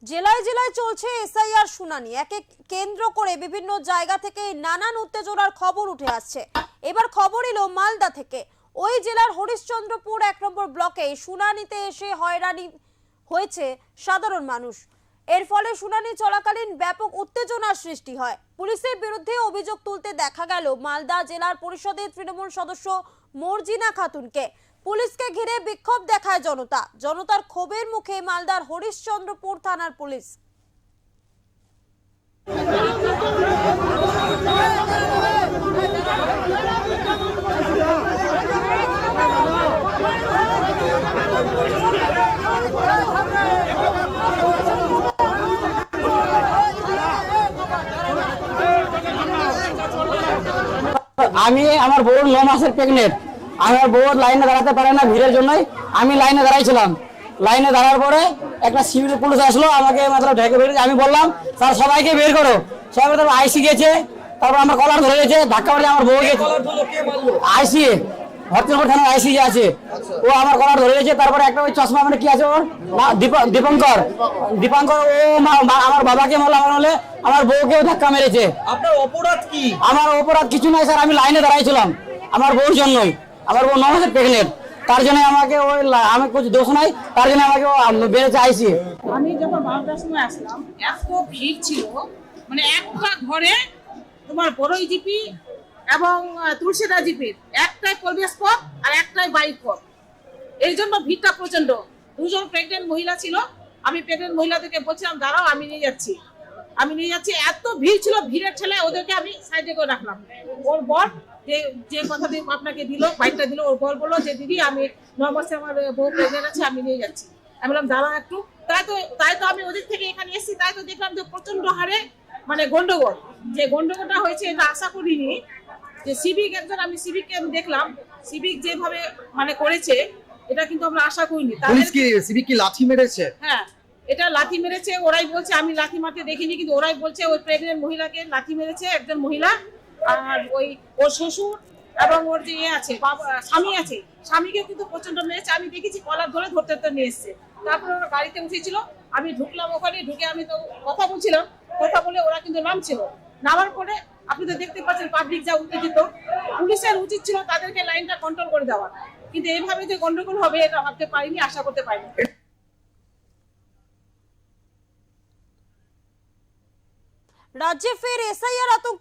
জেলায় জেলায় চলছে এসআইআর শুনানি। একে কেন্দ্র করে বিভিন্ন জায়গা থেকে নানান উত্তেজনার খবর উঠে আসছে। এবার খবর এলো মালদা থেকে। ওই জেলার হরিশ্চন্দ্রপুর ১ নম্বর ব্লকে শুনানিতে এসে হয়রানি হয়েছে সাধারণ মানুষ। এর ফলে শুনানি চলাকালীন ব্যাপক উত্তেজনার সৃষ্টি হয়। পুলিশের বিরুদ্ধে অভিযোগ তুলতে দেখা গেল মালদা জেলার পরিষদের তৃণমূল সদস্য মর্জিনা খাতুনকে। পুলিশকে ঘিরে বিক্ষোভ দেখায় জনতার ক্ষোভের মুখে মালদার হরিশ্চন্দ্রপুর থানার পুলিশ। আমি আমার বউর 9 মাসের প্রেগনেন্ট। আমার বউ লাইনে দাঁড়াতে পারে না ভিড়ের জন্যই। আমি লাইনে দাঁড়াইছিলাম। লাইনে দাঁড়ার পরে একটা সিভিল পুলিশ আসলো, আমাকে ঢেকে বের। আমি বললাম স্যার সবাইকে বের করো। সবাই তারপর আইসি গেছে, তারপর আমার কলার ধরে গেছে, ধাক্কা মারে আমার বউ গেছে। আইসি হরিশ্চন্দ্রপুর থানার আইসি যে আছে, ও আমার কলার ধরে গেছে। তারপরে একটা ওই চশমা মানে কি আছে ওর দীপঙ্কর ও আমার বাবাকে মারলে আমার বউকেও ধাক্কা মেরেছে। আপনার অপরাধ কি? আমার অপরাধ কিছু নাই স্যার, আমি লাইনে দাঁড়াইছিলাম আমার বউর জন্যই। আমার বউ 9 মাসের প্রেগনেন্ট, তার জন্য আমাকে ওই আমি কিছু দোষ নাই, তার জন্য আমাকে বেড়েছে আইসি। আমি যখন 12টার সময় আসলাম এত ভিড় ছিল, মানে একটা ঘরে তোমার বড়ই জিপি এবং তুলসীদা জিপির একটাই প্রবেশ পথ আর একটাই বাইক পথ। এই জন্য ভিড়টা প্রচন্ড। দুজন প্রেগনেন্ট মহিলা ছিল, আমি প্রেগনেন্ট মহিলাদেরকে বলছিলাম দাঁড়াও আমি নিয়ে যাচ্ছি। এত ভিড় ছিল, ভিড়ের ঠেলায় ওদেরকে আমি সাইডে করে রাখলাম। ওর বর যে কথা দিয়ে আপনাকে দিল বাইকটা দিল, ওর বর বললো যে দিদি আমি 9 মাসে আমার বউ প্রেগনেন্ট আছে, আমি নিয়ে যাচ্ছি। আমি বললাম দাঁড়াও একটু। তাই তো আমি ওদের থেকে এখানে এসেছি, তাই তো দেখলাম যে প্রচন্ড হারে মানে গন্ডগোল। যে গন্ডগোলটা হয়েছে এটা আশা করিনি। যে সিভিক একজন, আমি সিভিককে আমি দেখলাম, সিভিক যেভাবে মানে করেছে এটা কিন্তু আমরা আশা করিনি। পুলিশ কি সিভিক কি লাঠি মেরেছে? হ্যাঁ, এটা লাঠি মেরেছে। ওরাই বলছে, আমি লাঠি মারতে দেখিনি, কিন্তু ওরাই বলছে ওই প্রেগনেন্ট মহিলাকে লাঠি মেরেছে একজন মহিলা। আর ওর শ্বশুর এবং ওর যে আছে স্বামী আছে, স্বামীকে কিন্তু প্রচন্ড মেরেছে। আমি দেখেছি কলার ধরতে নিয়ে এসছে। তারপরে ওরা গাড়িতে উঠেছিল, আমি ঢুকলাম ওখানে। ঢুকে আমি তো কথা বলছিলাম, কথা বলে ওরা কিন্তু নামছিল। নামার পরে আপনি তো দেখতে পাচ্ছেন পাবলিক যা উত্তেজিত। পুলিশের উচিত ছিল তাদেরকে লাইনটা কন্ট্রোল করে দেওয়া, কিন্তু এইভাবে যে গন্ডগোল হবে এটা ভাবতে পারিনি, আশা করতে পারিনি। রাজ্যে ফের এসআইআর আতঙ্কে